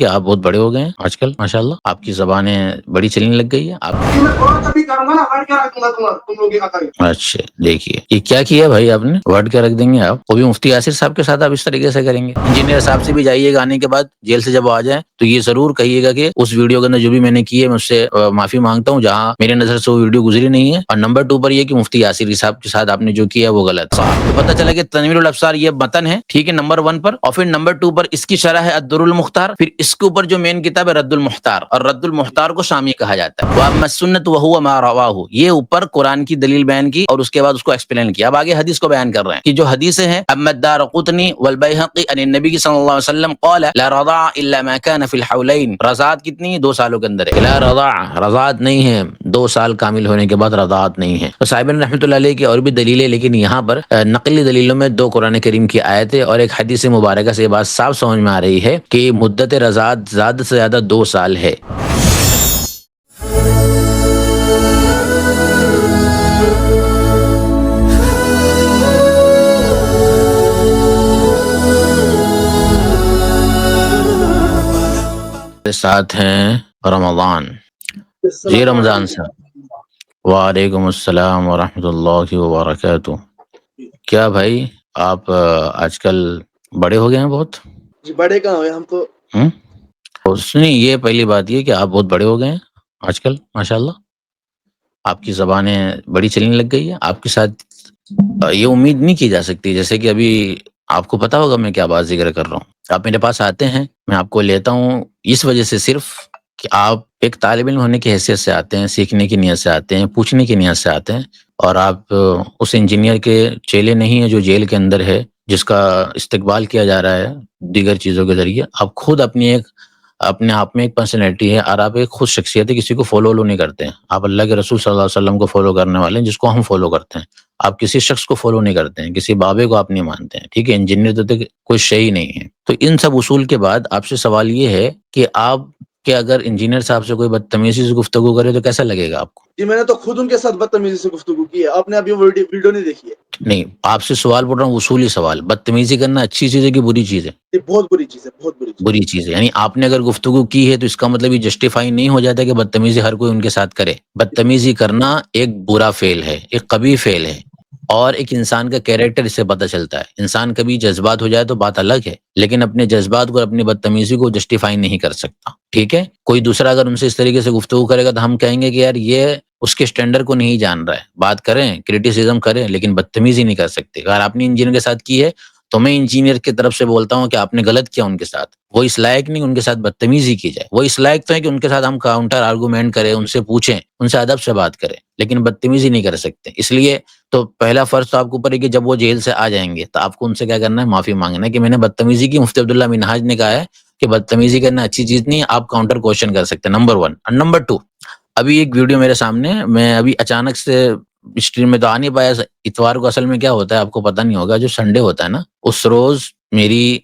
کہ آپ بہت بڑے ہو گئے ہیں آج کل ماشاءاللہ، آپ کی زبانیں بڑی چلنے لگ گئی ہے آپ۔ اچھا دیکھیے یہ کیا کیا بھائی آپ نے، ورڈ کے رکھ دیں گے آپ، وہ بھی مفتی یاسر صاحب کے ساتھ آپ اس طریقے سے کریں گے۔ انجینئر صاحب سے بھی جائیے گا آنے کے بعد، جیل سے جب آ جائیں تو یہ ضرور کہیے گا کہ اس ویڈیو کے اندر جو بھی میں نے کی ہے میں اس سے معافی مانگتا ہوں، جہاں میرے نظر سے وہ ویڈیو گزری نہیں ہے۔ اور نمبر 2 پر یہ کہ مفتی یاسر صاحب کے ساتھ آپ نے جو کیا وہ غلط۔ تو پتہ چلا کہ تنویر الابصار یہ متن ہے، ٹھیک ہے، نمبر 1 پر، اور پھر نمبر 2 پر اس کی شرح ہے الدر المختار، پھر اس کے اوپر جو مین کتاب ہے رد المختار، اور رد المختار کو شامی کہا جاتا ہے۔ واما السنۃ وهو ما رواه، یہ اوپر قرآن کی دلیل بیان کی اور اس کے بعد اس کو ایکسپلین کیا۔ اب آگے حدیث کو بیان کر رہے ہیں کہ جو حدیثیں ہیں، اما الدارقطنی والبیہقی عن النبی صلی اللہ علیہ وسلم قال لا رضاع الا ما كان في الحولین، رضاعت کتنی ہے؟ 2 سالوں کے اندر ہے۔ لا رضاع، رضاعت نہیں ہے، 2 سال کامل ہونے کے بعد رضاعت نہیں ہے۔ تو صاحب رحمۃ اللہ علیہ کی اور بھی دلیلیں، لیکن یہاں پر نقلی دلیلوں میں 2 قرآن کریم کی آیتیں اور ایک حدیث مبارکہ سے یہ بات صاف سمجھ میں آ رہی ہے کہ مدت رضاعت زیادہ سے زیادہ 2 سال ہے۔ ساتھ ہیں رمضان جی، رمضان صاحب وعلیکم السلام ورحمۃ اللہ وبرکاتہ۔ کیا بھائی آپ آج کل بڑے ہو گئے ہیں بہت؟ جی بڑے کہاں ہوئے ہم تو۔ نہیں، یہ پہلی بات یہ کہ آپ بہت بڑے ہو گئے ہیں آج کل ماشاءاللہ، آپ کی زبانیں بڑی چلنے لگ گئی ہے۔ آپ کے ساتھ یہ امید نہیں کی جا سکتی، جیسے کہ ابھی آپ کو پتا ہوگا میں کیا بات ذکر کر رہا ہوں۔ آپ میرے پاس آتے ہیں، میں آپ کو لیتا ہوں اس وجہ سے صرف کہ آپ ایک طالب علم ہونے کی حیثیت سے آتے ہیں، سیکھنے کی نیت سے آتے ہیں، پوچھنے کی نیت سے آتے ہیں، اور آپ اس انجینئر کے چیلے نہیں ہیں جو جیل کے اندر ہے، جس کا استقبال کیا جا رہا ہے دیگر چیزوں کے ذریعے۔ آپ خود اپنے آپ میں ایک پرسنالٹی ہے، اور آپ ایک خود شخصیت ہے، کسی کو فالو نہیں کرتے ہیں۔ آپ اللہ کے رسول صلی اللہ علیہ وسلم کو فالو کرنے والے ہیں، جس کو ہم فالو کرتے ہیں۔ آپ کسی شخص کو فالو نہیں کرتے ہیں، کسی بابے کو آپ نہیں مانتے ہیں، ٹھیک ہے؟ انجینئر تو کوئی شے ہی نہیں ہے۔ تو ان سب اصول کے بعد آپ سے سوال یہ ہے کہ آپ کہ اگر انجینئر صاحب سے کوئی بدتمیزی سے گفتگو کرے تو کیسا لگے گا آپ کو؟ جی میں نے تو خود ان کے ساتھ بدتمیزی سے گفتگو کی ہے، آپ نے ابھی ویڈیو نہیں دیکھی ہے۔ نہیں، آپ سے سوال پوچھ رہا ہوں، اصولی سوال۔ بدتمیزی کرنا اچھی چیز ہے کہ بری چیز ہے؟ یہ بہت بری چیز ہے، بہت بری چیز۔ بری چیز ہے، یعنی آپ نے اگر گفتگو کی ہے تو اس کا مطلب یہ جسٹیفائی نہیں ہو جاتا کہ بدتمیزی ہر کوئی ان کے ساتھ کرے۔ بدتمیزی کرنا ایک برا فعل ہے، ایک قبیح فعل ہے، اور ایک انسان کا کیریکٹر اس سے پتہ چلتا ہے۔ انسان کبھی جذبات ہو جائے تو بات الگ ہے، لیکن اپنے جذبات کو، اپنی بدتمیزی کو جسٹیفائی نہیں کر سکتا، ٹھیک ہے؟ کوئی دوسرا اگر ان سے اس طریقے سے گفتگو کرے گا تو ہم کہیں گے کہ یار یہ اس کے سٹینڈرڈ کو نہیں جان رہا ہے۔ بات کریں، کریٹیسزم کریں، لیکن بدتمیزی نہیں کر سکتے۔ اگر آپ نے انجینئر کے ساتھ کی ہے تو میں انجینئر کی طرف سے بولتا ہوں کہ آپ نے غلط کیا ان کے ساتھ۔ وہ اس لائق نہیں ان کے ساتھ بدتمیزی کی جائے، وہ اس لائق تو ہے کہ ان کے ساتھ ہم کاؤنٹر آرگومنٹ کریں، ان سے پوچھیں، ان سے ادب سے بات کریں، لیکن بدتمیزی نہیں کر سکتے۔ اس لیے تو پہلا فرض تو آپ کے اوپر ہے کہ جب وہ جیل سے آ جائیں گے تو آپ کو ان سے کیا کرنا ہے؟ معافی مانگنا ہے کہ میں نے بدتمیزی کی۔ مفتی عبداللہ منہاج نے کہا ہے کہ بدتمیزی کرنا اچھی چیز نہیں ہے، آپ کاؤنٹر کوشچن کر سکتے ہیں، نمبر 1۔ اور نمبر 2، ابھی ایک ویڈیو میرے سامنے، میں ابھی اچانک سے اسٹریم میں تو آ نہیں پایا۔ اتوار کو اصل میں کیا ہوتا ہے آپ کو پتہ نہیں ہوگا، جو سنڈے ہوتا ہے نا، اس روز میری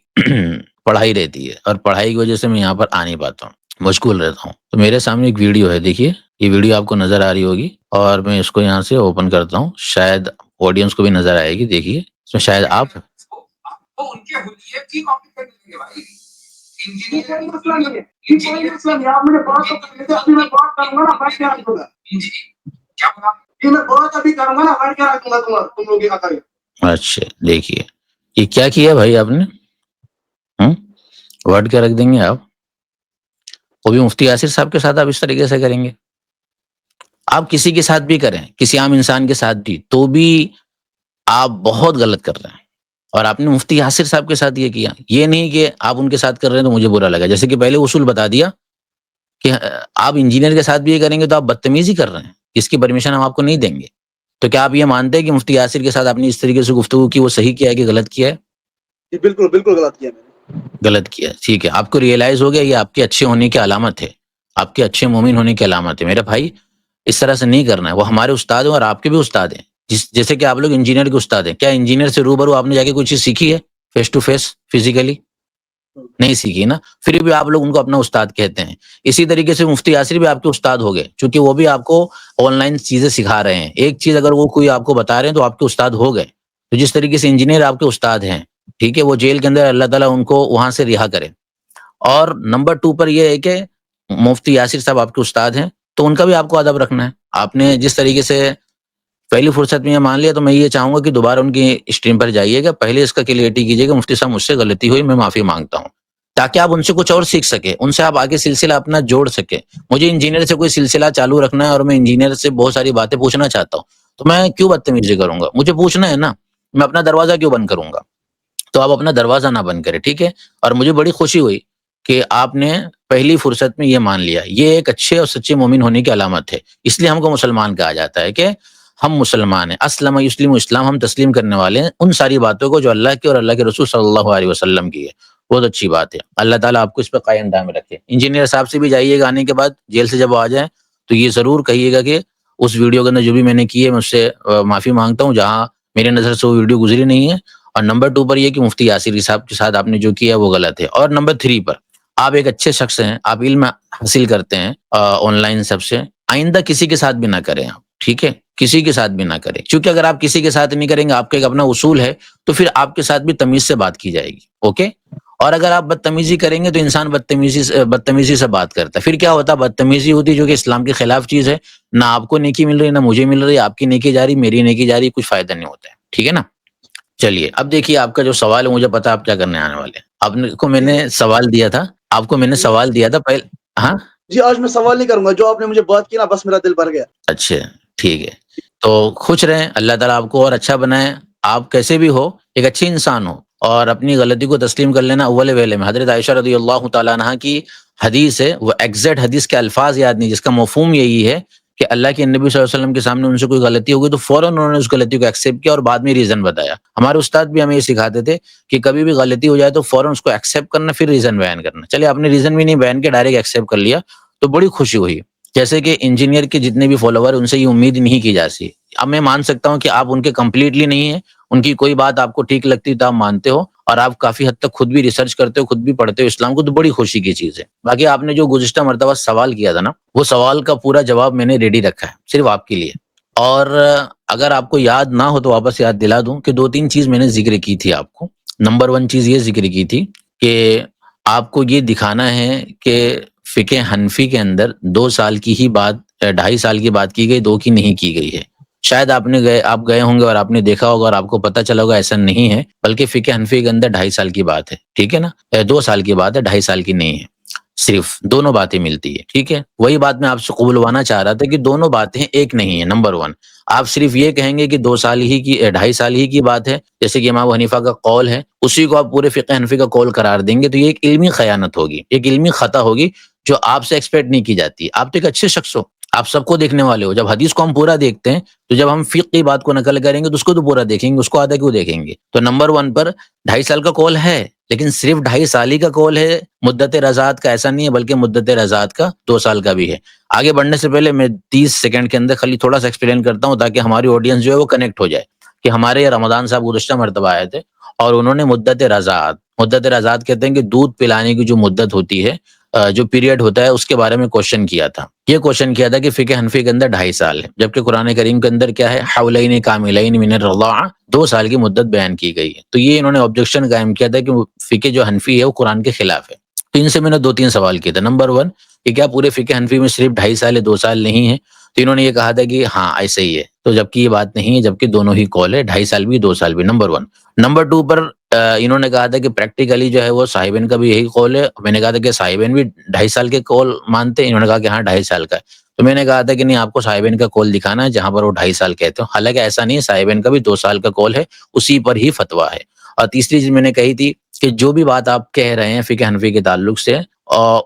پڑھائی رہتی ہے، اور پڑھائی کی وجہ سے میں یہاں پر آ نہیں پاتا ہوں، مشغول رہتا ہوں۔ تو میرے سامنے ایک ویڈیو ہے، دیکھیے یہ ویڈیو آپ کو نظر آ رہی ہوگی، اور میں اس کو یہاں سے اوپن کرتا ہوں، شاید آڈینس کو بھی نظر آئے گی۔ دیکھیے اس میں شاید آپ اچھا دیکھیے یہ کیا کیا بھائی آپ نے، ورڈ کے رکھ دیں گے آپ، وہ بھی مفتی یاسر صاحب کے ساتھ آپ اس طریقے سے کریں گے؟ آپ کسی کے ساتھ بھی کریں، کسی عام انسان کے ساتھ بھی، تو بھی آپ بہت غلط کر رہے ہیں۔ اور آپ نے مفتی یاسر صاحب کے ساتھ یہ کیا، یہ نہیں کہ آپ ان کے ساتھ کر رہے ہیں تو مجھے برا لگا۔ جیسے کہ پہلے اصول بتا دیا کہ آپ انجینئر کے ساتھ بھی یہ کریں گے تو آپ بدتمیزی کر رہے ہیں، اس کی پرمیشن ہم آپ کو نہیں دیں گے۔ تو کیا آپ یہ مانتے ہیں کہ مفتی یاسر کے ساتھ آپ نے اس طریقے سے گفتگو کی وہ صحیح کیا ہے کہ غلط کیا ہے؟ بالکل بالکل غلط کیا میں نے، غلط کیا، ٹھیک ہے۔ آپ کو ریئلائز ہو گیا یہ آپ کے اچھے ہونے کی علامت ہے، آپ کے اچھے مومن ہونے کی علامت ہے۔ میرے بھائی اس طرح سے نہیں کرنا ہے، وہ ہمارے استاد ہیں اور آپ کے بھی استاد ہیں، جیسے کہ آپ لوگ انجینئر کے استاد ہیں۔ کیا انجینئر سے روبرو آپ نے جا کے کوئی چیز سیکھی ہے فیس ٹو فیس فزیکلی؟ نہیں سیکھی نا، پھر بھی آپ لوگ ان کو اپنا استاد کہتے ہیں۔ اسی طریقے سے مفتی یاسر بھی آپ کے استاد ہو گئے، چونکہ وہ بھی آپ کو آن لائن چیزیں سکھا رہے ہیں۔ ایک چیز اگر وہ کوئی آپ کو بتا رہے ہیں تو آپ کے استاد ہو گئے۔ تو جس طریقے سے انجینئر آپ کے استاد ہیں، ٹھیک ہے، وہ جیل کے اندر اللہ تعالیٰ ان کو وہاں سے رہا کرے، اور نمبر 2 پر یہ ہے کہ مفتی یاسر صاحب آپ کے استاد ہیں، تو ان کا بھی آپ کو ادب رکھنا ہے. آپ نے جس طریقے سے پہلی فرصت میں یہ مان لیا، تو میں یہ چاہوں گا کہ دوبارہ ان کی اسٹریم پر جائیے گا، پہلے اس کا کلیئرٹی کیجیے گا مفتی صاحب مجھ سے غلطی ہوئی، میں معافی مانگتا ہوں، تاکہ آپ ان سے کچھ اور سیکھ سکیں، ان سے آپ آگے سلسلہ اپنا جوڑ سکیں. مجھے انجینئر سے کوئی سلسلہ چالو رکھنا ہے اور میں انجینئر سے بہت ساری باتیں پوچھنا چاہتا ہوں، تو میں کیوں بدتمیزی کروں گا؟ مجھے پوچھنا ہے نا، میں اپنا دروازہ کیوں بند کروں گا؟ تو آپ اپنا دروازہ نہ بند کریں، ٹھیک ہے. اور مجھے بڑی خوشی ہوئی کہ آپ نے پہلی فرصت میں یہ مان لیا. یہ ایک اچھے اور سچے مومن ہونے کی علامت ہے. اس لیے ہم کو مسلمان کہا جاتا ہے کہ ہم مسلمان ہیں. اسلم یسلم اسلام، ہم تسلیم کرنے والے ہیں ان ساری باتوں کو جو اللہ کی اور اللہ کے رسول صلی اللہ علیہ وسلم کی ہے. بہت اچھی بات ہے. اللہ تعالیٰ آپ کو اس پہ قائم دائم رکھے. انجینئر صاحب سے بھی جائیے گا آنے کے بعد، جیل سے جب آ جائیں تو یہ ضرور کہیے گا کہ اس ویڈیو کے اندر جو بھی میں نے کی ہے میں اس سے معافی مانگتا ہوں، جہاں میرے نظر سے وہ ویڈیو گزری نہیں ہے. اور نمبر 2 پر یہ کہ مفتی یاسری صاحب کے ساتھ آپ نے جو کیا وہ غلط ہے. اور نمبر 3 پر آپ ایک اچھے شخص ہیں، آپ علم حاصل کرتے ہیں آن لائن سب سے. آئندہ کسی کے ساتھ بھی نہ کریں آپ، ٹھیک ہے، کسی کے ساتھ بھی نہ کریں، کیونکہ اگر آپ کسی کے ساتھ نہیں کریں گے، آپ کا ایک اپنا اصول ہے، تو پھر آپ کے ساتھ بھی تمیز سے بات کی جائے گی. اوکے. اور اگر آپ بدتمیزی کریں گے تو انسان بدتمیزی سے بات کرتا ہے. پھر کیا ہوتا ہے؟ بدتمیزی ہوتی ہے جو کہ اسلام کے خلاف چیز ہے. نہ آپ کو نیکی مل رہی، نہ مجھے مل رہی. آپ کی نیکی جاری، میری نیکی جاری، کچھ فائدہ نہیں ہوتا ہے. ٹھیک ہے نا. چلیے اب دیکھیے آپ کا جو سوال ہے، مجھے پتا آپ کیا کرنے آنے والے ہیں. آپ کو میں نے سوال دیا تھا، پہلے. ہاں جی آج میں سوال نہیں کروں گا، جو آپ نے مجھے بات کی نا بس میرا دل بھر گیا. اچھا ٹھیک ہے. تو خوش رہیں، اللہ تعالیٰ آپ کو اور اچھا بنائے. آپ کیسے بھی ہو ایک اچھے انسان ہو، اور اپنی غلطی کو تسلیم کر لینا اول ویلے میں. حضرت عائشہ رضی اللہ تعالیٰ عنہا کی حدیث ہے، وہ ایگزیکٹ حدیث کے الفاظ یاد نہیں، جس کا مفہوم یہی ہے کہ اللہ کے نبی صلی اللہ علیہ وسلم کے سامنے ان سے کوئی غلطی ہو گئی تو فوراً انہوں نے اس غلطی کو ایکسیپٹ کیا اور بعد میں ریزن بتایا. ہمارے استاد بھی ہمیں یہ سکھاتے تھے کہ کبھی بھی غلطی ہو جائے تو فوراً اس کو ایکسیپٹ کرنا، پھر ریزن بیان کرنا. چلیے آپ نے ریزن بھی نہیں بیان کیا، ڈائریکٹ ایکسیپٹ کر لیا، تو بڑی خوشی ہوئی. جیسے کہ انجینئر کے جتنے بھی فالوور ان سے یہ امید نہیں کی جاتی. اب میں مان سکتا ہوں کہ آپ ان کے کمپلیٹلی نہیں ہیں، ان کی کوئی بات آپ کو ٹھیک لگتی تو آپ مانتے ہو، اور آپ کافی حد تک خود بھی ریسرچ کرتے ہو، خود بھی پڑھتے ہو اسلام کو، تو بڑی خوشی کی چیز ہے. باقی آپ نے جو گزشتہ مرتبہ سوال کیا تھا نا، وہ سوال کا پورا جواب میں نے ریڈی رکھا ہے صرف آپ کے لیے. اور اگر آپ کو یاد نہ ہو تو واپس یاد دلا دوں کہ 2-3 چیز میں نے ذکر کی تھی آپ کو. نمبر 1 چیز یہ ذکر کی تھی کہ آپ کو یہ دکھانا ہے کہ فقہ حنفی کے اندر 2 سال کی ہی بات، 2.5 سال کی بات کی گئی، 2 کی نہیں کی گئی ہے. شاید آپ گئے ہوں گے اور آپ نے دیکھا ہوگا اور آپ کو پتہ چلا ہوگا ایسا نہیں ہے، بلکہ فقہ حنفی کے اندر 2.5 سال کی بات ہے. ٹھیک ہے نا. 2 سال کی بات ہے، 2.5 سال کی نہیں ہے. صرف دونوں باتیں ملتی ہے. ٹھیک ہے. وہی بات میں آپ سے قبولوانا چاہ رہا تھا کہ دونوں باتیں ایک نہیں ہے. نمبر 1 آپ صرف یہ کہیں گے کہ 2 سال ہی کی، 2.5 سال ہی کی بات ہے، جیسے کہ امام حنیفہ کا قول ہے، اسی کو آپ پورے فقہ حنفی کا قول قرار دیں گے، تو یہ ایک علمی خیانت ہوگی، ایک علمی خطا ہوگی جو آپ سے ایکسپیکٹ نہیں کی جاتی. آپ تو ایک اچھے شخص ہو، آپ سب کو دیکھنے والے ہو. جب حدیث کو ہم پورا دیکھتے ہیں تو جب ہم فقہ کی بات کو نقل کریں گے تو اس کو تو پورا دیکھیں گے، اس کو آدھا کیوں دیکھیں گے؟ تو نمبر 1 پر 2.5 سال کا قول ہے، لیکن صرف 2.5 سال ہی کا قول ہے، مدت رضاعت کا ایسا نہیں ہے، بلکہ مدت رضاعت کا 2 سال کا بھی ہے. آگے بڑھنے سے پہلے میں 30 سیکنڈ کے اندر خالی تھوڑا سا ایکسپلین کرتا ہوں تاکہ ہماری آڈینس جو ہے وہ کنیکٹ ہو جائے. کہ ہمارے رمضان صاحب گزشتہ مرتبہ آئے تھے اور انہوں نے مدت رضاعت کہتے ہیں کہ دودھ پلانے کی جو مدت ہوتی ہے، جو پیریڈ ہوتا ہے، اس کے بارے میں کوشچن کیا تھا. یہ کوشچن کیا تھا کہ فقہ حنفی کے اندر 2.5 سال ہے، جبکہ قرآن کریم کے اندر کیا ہے؟ حولین کاملین من الرضاعہ، 2 سال کی مدت بیان کی گئی ہے. تو یہ انہوں نے آبجیکشن قائم کیا تھا کہ فقہ جو حنفی ہے وہ قرآن کے خلاف ہے. تو ان سے میں نے 2-3 سوال کیے تھے. نمبر 1 کہ کیا پورے فقہ حنفی میں صرف 2.5 سال ہے، 2 سال نہیں ہے؟ تو انہوں نے یہ کہا تھا کہ ہاں ایسے ہی ہے. تو جبکہ یہ بات نہیں ہے، جبکہ دونوں ہی قول ہے، 2.5 سال بھی 2 سال بھی. نمبر 1. نمبر 2 پر انہوں نے کہا تھا کہ پریکٹیکلی جو ہے وہ صاحبین کا بھی یہی قول ہے. میں نے کہا تھا کہ صاحبین بھی 2.5 سال کے قول مانتے ہیں؟ انہوں نے کہا کہ ہاں 2.5 سال کا ہے. تو میں نے کہا تھا کہ نہیں، آپ کو صاحبین کا قول دکھانا ہے جہاں پر وہ 2.5 سال کہتے ہو. حالانکہ ایسا نہیں ہے، صاحبین کا بھی 2 سال کا قول ہے، اسی پر ہی فتویٰ ہے. اور تیسری چیز میں نے کہی تھی کہ جو بھی بات آپ کہہ رہے ہیں فقہ حنفی کے تعلق سے،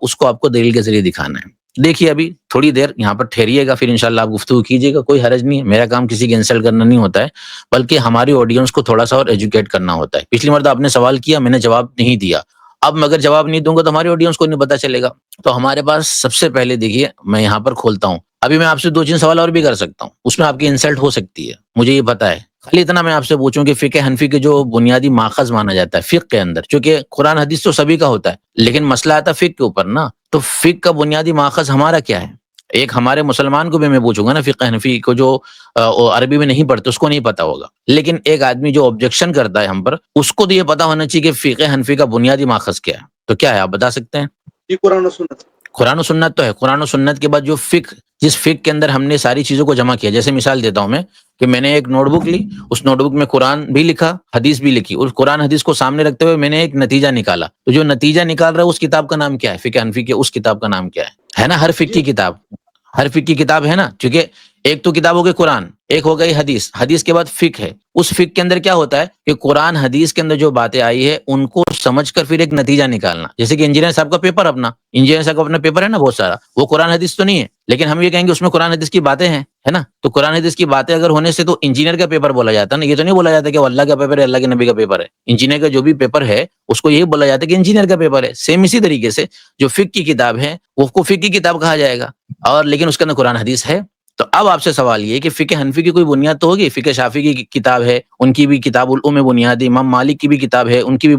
اس کو آپ کو دلیل کے ذریعے دکھانا ہے. دیکھیے ابھی تھوڑی دیر یہاں پر ٹھہریے گا، پھر انشاءاللہ آپ گفتگو کیجیے گا، کوئی حرج نہیں ہے. میرا کام کسی کی انسلٹ کرنا نہیں ہوتا ہے، بلکہ ہماری آڈینس کو تھوڑا سا اور ایجوکیٹ کرنا ہوتا ہے. پچھلی مرتبہ آپ نے سوال کیا، میں نے جواب نہیں دیا. اب میں اگر جواب نہیں دوں گا تو ہماری آڈینس کو نہیں پتا چلے گا. تو ہمارے پاس سب سے پہلے دیکھیے، میں یہاں پر کھولتا ہوں. ابھی میں آپ سے 2-3 سوال اور بھی کر سکتا ہوں، اس میں آپ کی انسلٹ ہو سکتی ہے، مجھے یہ پتا ہے. خالی اتنا میں آپ سے پوچھوں کہ فقہ حنفی کے جو بنیادی ماخذ مانا جاتا ہے فقہ کے اندر، چونکہ قرآن حدیث تو سبھی کا ہوتا ہے، لیکن مسئلہ آتا ہے فقہ کے اوپر نا. تو فقہ کا بنیادی ماخذ ہمارا کیا ہے؟ ایک ہمارے مسلمان کو بھی میں پوچھوں گا نا، فقہ حنفی کو جو عربی میں نہیں پڑھتے اس کو نہیں پتا ہوگا، لیکن ایک آدمی جو آبجیکشن کرتا ہے ہم پر، اس کو تو یہ پتا ہونا چاہیے کہ فقہ حنفی کا بنیادی ماخذ کیا ہے. تو کیا ہے آپ بتا سکتے ہیں؟ یہ قرآن و سنت. قرآن و سنت تو ہے. قرآن و سنت کے بعد جو فقہ، جس فقہ کے اندر ہم نے ساری چیزوں کو جمع کیا، جیسے مثال دیتا ہوں میں کہ میں نے ایک نوٹ بک لی، اس نوٹ بک میں قرآن بھی لکھا، حدیث بھی لکھی، اس قرآن حدیث کو سامنے رکھتے ہوئے میں نے ایک نتیجہ نکالا. تو جو نتیجہ نکال رہا ہے اس کتاب کا نام کیا ہے؟ فقہ حنفی کی اس کتاب کا نام کیا ہے نا؟ ہر فقہ کی کتاب، ہر فقہ کی کتاب ہے نا، کیونکہ ایک تو کتاب ہو گئی قرآن، ایک ہو گئی حدیث، حدیث کے بعد فقہ ہے. اس فقہ کے اندر کیا ہوتا ہے کہ قرآن حدیث کے اندر جو باتیں آئی ہے ان کو سمجھ کر پھر ایک نتیجہ نکالنا. جیسے کہ انجینئر صاحب کا پیپر، اپنا انجینئر صاحب کا اپنا پیپر ہے نا بہت سارا، وہ قرآن حدیث تو نہیں ہے، لیکن ہم یہ کہیں گے اس میں قرآن حدیث کی باتیں ہیں، ہے نا؟ تو قرآن حدیث کی باتیں اگر ہونے سے تو انجینئر کا پیپر بولا جاتا ہے نا. یہ تو نہیں بولا جاتا کہ وہ اللہ کا پیپر ہے، اللہ کے نبی کا پیپر ہے. انجینئر کا جو بھی پیپر ہے اس کو یہی بولا جاتا ہے کہ انجینئر کا پیپر ہے. سیم اسی طریقے سے جو فقہ کی کتاب ہے وہ کو فقہ کی کتاب کہا جائے گا، اور لیکن اس کے اندر قرآن حدیث ہے. تو اب آپ سے سوال یہ کہ فقہ حنفی کی کوئی بنیاد تو ہوگی. فقہ شافعی کی کتاب ہے، ان کی بھی کتاب الام بنیاد ہے، امام مالک کی بھی کتاب ہے، ان کی بھی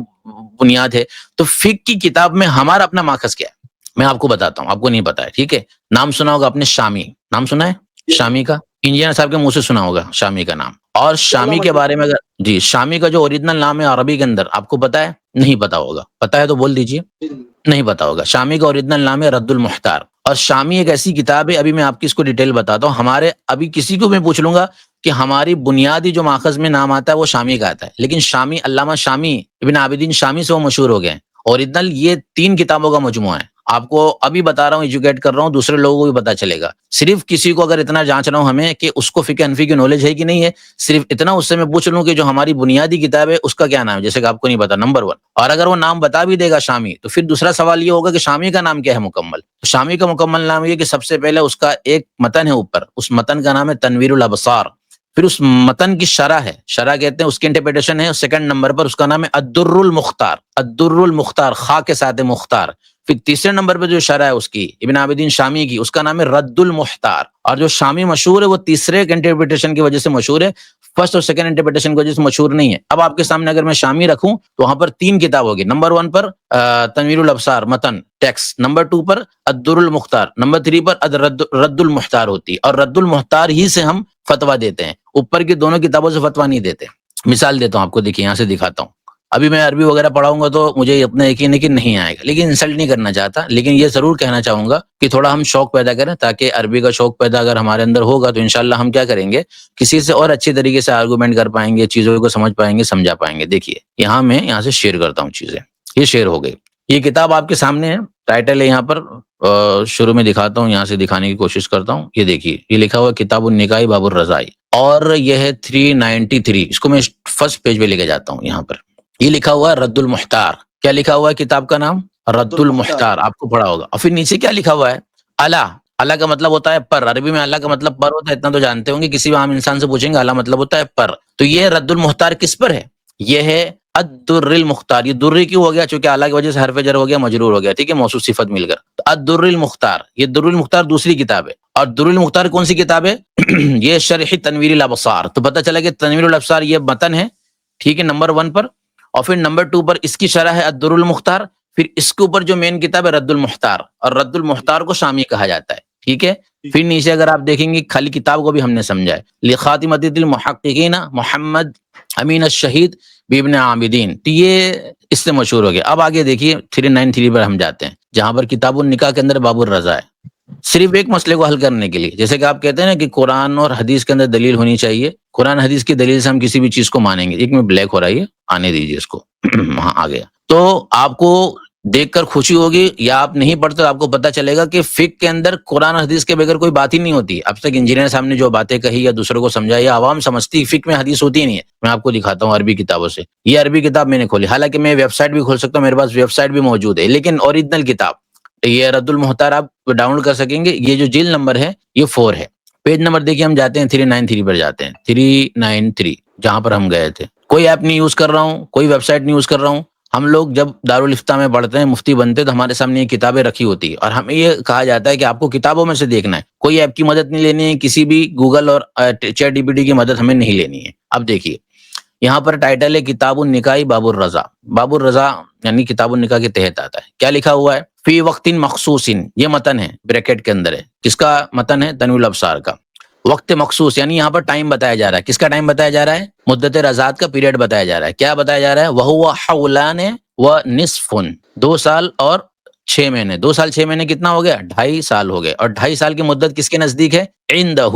بنیاد ہے. تو فقہ کی کتاب میں ہمارا اپنا ماخذ کیا ہے؟ میں آپ کو بتاتا ہوں، آپ کو نہیں پتا ہے، ٹھیک ہے؟ نام سنا ہوگا آپ نے شامی، نام سنا ہے شامی کا؟ انجینئر صاحب کے منہ سے سنا ہوگا شامی کا نام. اور شامی کے بارے میں اگر جی، شامی کا جو اوریجنل نام ہے عربی کے اندر آپ کو پتا ہے؟ نہیں پتا ہوگا. پتا ہے تو بول دیجئے. نہیں پتا ہوگا. شامی کا اوریجنل نام ہے رد المختار. اور شامی ایک ایسی کتاب ہے، ابھی میں آپ کی اس کو ڈیٹیل بتاتا ہوں. ہمارے ابھی کسی کو میں پوچھ لوں گا کہ ہماری بنیادی جو ماخذ میں نام آتا ہے وہ شامی کا آتا ہے، لیکن شامی علامہ شامی ابن عابدین شامی سے وہ مشہور ہو گئے ہیں. اوریجنل یہ 3 کتابوں کا مجموعہ ہے. آپ کو ابھی بتا رہا ہوں، ایجوکیٹ کر رہا ہوں، دوسرے لوگوں کو بھی پتا چلے گا. صرف کسی کو اگر اتنا جانچ رہا ہوں ہمیں کہ اس کو فقہ حنفی کی نالج ہے کہ نہیں ہے، صرف اتنا اس سے میں پوچھ لوں کہ جو ہماری بنیادی کتاب ہے اس کا کیا نام ہے، جیسے کہ آپ کو نہیں پتا نمبر 1. اور اگر وہ نام بتا بھی دے گا شامی، تو پھر دوسرا سوال یہ ہوگا کہ شامی کا نام کیا ہے مکمل. تو شامی کا مکمل نام یہ کہ سب سے پہلے اس کا ایک متن ہے اوپر، اس متن کا نام ہے تنویر الابصار. پھر اس متن کی شرح ہے، شرح کہتے ہیں اس کی انٹرپریٹیشن ہے. سیکنڈ نمبر پر اس کا نام ہے الدر المختار، الدر المختار، خا کے ساتھ مختار. پھر تیسرے نمبر پہ جو شرح ہے اس کی ابن عابدین شامی کی، اس کا نام ہے رد المختار. اور جو شامی مشہور ہے وہ تیسرے انٹرپریٹیشن کی وجہ سے مشہور ہے، فرسٹ اور سیکنڈ انٹرپریٹیشن کی وجہ سے مشہور نہیں ہے. اب آپ کے سامنے اگر میں شامی رکھوں تو وہاں پر 3 کتاب ہوگی. نمبر 1 پر تنویر الابصار متن ٹیکسٹ، نمبر 2 پر الدر المختار، نمبر 3 پر رد المختار ہوتی ہے. اور رد المختار ہی سے ہم فتویٰ دیتے ہیں، اوپر کی دونوں کتابوں سے فتویٰ نہیں دیتے. مثال دیتا ہوں آپ کو، دیکھیے یہاں سے دکھاتا ہوں. ابھی میں عربی وغیرہ پڑھاؤں گا تو مجھے اپنا یقین ہے کہ نہیں آئے گا، لیکن انسلٹ نہیں کرنا چاہتا، لیکن یہ ضرور کہنا چاہوں گا کہ تھوڑا ہم شوق پیدا کریں، تاکہ عربی کا شوق پیدا اگر ہمارے اندر ہوگا تو انشاءاللہ ہم کیا کریں گے، کسی سے اور اچھی طریقے سے آرگومنٹ کر پائیں گے، چیزوں کو سمجھ پائیں گے، سمجھا پائیں گے. دیکھیے یہاں میں یہاں سے شیئر کرتا ہوں چیزیں، یہ شیئر ہو گئی. یہ کتاب آپ کے سامنے ہے، ٹائٹل ہے یہاں پر، شروع میں دکھاتا ہوں، یہاں سے دکھانے کی کوشش کرتا ہوں. یہ دیکھیے، یہ لکھا ہوا کتاب النکاح باب الرضائی، اور یہ ہے 393. اس کو میں فرسٹ پیج پہ لے کے جاتا ہوں. یہاں پر یہ لکھا ہوا ہے رد المختار. کیا لکھا ہوا ہے کتاب کا نام؟ رد المختار. آپ کو پڑھا ہوگا. اور پھر نیچے کیا لکھا ہوا ہے؟ اللہ. اللہ کا مطلب ہوتا ہے پر. عربی میں اللہ کا مطلب پر ہوتا ہے، اتنا تو جانتے ہوں گے. کسی بھی عام انسان سے پوچھیں گے اللہ مطلب ہوتا ہے پر. تو یہ رد المختار کس پر ہے؟ یہ ہے الدر المختار. یہ در کیوں ہو گیا؟ چونکہ اللہ کی وجہ سے حرف جر ہو گیا، مجرور ہو گیا، ٹھیک ہے، موصوف صفت مل کر. تو الدر المختار، یہ در المختار دوسری کتاب ہے. اور در المختار کون سی کتاب ہے؟ یہ شرح تنویر الابصار. تو پتہ چلا کہ تنویر الابصار یہ متن ہے، ٹھیک ہے، نمبر 1 پر. اور پھر نمبر 2 پر اس کی شرح ہے الدر المختار. پھر اس کے اوپر جو مین کتاب ہے رد المختار، اور رد المختار کو شامی کہا جاتا ہے، ٹھیک ہے. پھر نیچے اگر آپ دیکھیں گے خالی کتاب کو بھی ہم نے سمجھا ہے، لخاتمۃ المحققین محمد امین الشہید بابن عابدین. تو یہ اس سے مشہور ہو گیا. اب آگے دیکھیے 393 پر ہم جاتے ہیں، جہاں پر کتاب النکاح کے اندر باب الرضا ہے. صرف ایک مسئلے کو حل کرنے کے لیے، جیسے کہ آپ کہتے ہیں نا کہ قرآن اور حدیث کے اندر دلیل ہونی چاہیے، قرآن حدیث کی دلیل سے ہم کسی بھی چیز کو مانیں گے. ایک میں بلیک ہو رہا ہے، آنے دیجیے اس کو. ہاں آ گیا. تو آپ کو دیکھ کر خوشی ہوگی، یا آپ نہیں پڑھتے تو آپ کو پتا چلے گا کہ فقہ کے اندر قرآن اور حدیث کے بغیر کوئی بات ہی نہیں ہوتی. اب تک انجینئر صاحب نے جو باتیں کہی یا دوسروں کو سمجھایا، یا عوام سمجھتی فقہ میں حدیث ہوتی نہیں ہے. میں آپ کو دکھاتا ہوں عربی کتابوں سے. یہ عربی کتاب میں نے کھولی، حالانکہ میں ویب سائٹ بھی کھول سکتا ہوں، میرے پاس ویب سائٹ بھی موجود ہے، لیکن اوریجنل کتاب یہ رد المختار آپ ڈاؤن لوڈ کر سکیں گے. یہ جو جلد نمبر ہے یہ 4 ہے. پیج نمبر دیکھیے، ہم جاتے ہیں 393 پر جاتے ہیں. 393 جہاں پر ہم گئے تھے. کوئی ایپ نہیں یوز کر رہا ہوں، کوئی ویب سائٹ نہیں یوز کر رہا ہوں. ہم لوگ جب دارالفتہ میں پڑھتے ہیں، مفتی بنتے ہیں، تو ہمارے سامنے یہ کتابیں رکھی ہوتی ہے، اور ہمیں یہ کہا جاتا ہے کہ آپ کو کتابوں میں سے دیکھنا ہے، کوئی ایپ کی مدد نہیں لینی ہے، کسی بھی گوگل اور چیٹ جی پی ٹی کی مدد ہمیں نہیں لینی ہے. اب دیکھیے یہاں پر ٹائٹل ہے کتاب النکاح باب الرضا. باب الرضا یعنی کتاب النکاح کے تحت آتا ہے. کیا لکھا ہوا ہے؟ فی وقت مخصوص. یہ متن ہے، بریکٹ کے اندر ہے. کس کا متن ہے؟ تنویر الابصار کا. وقت مخصوص یعنی یہاں پر ٹائم بتایا جا رہا ہے. کس کا ٹائم بتایا جا رہا ہے؟ مدت رضاعت کا پیریڈ بتایا جا رہا ہے. کیا بتایا جا رہا ہے؟ وہو حولان ونصف 2 سال اور 6 مہینے. 2 سال 6 مہینے کتنا ہو گیا؟ 2.5 سال ہو گئے. اور 2.5 سال کی مدت کس کے نزدیک ہے؟ عندہ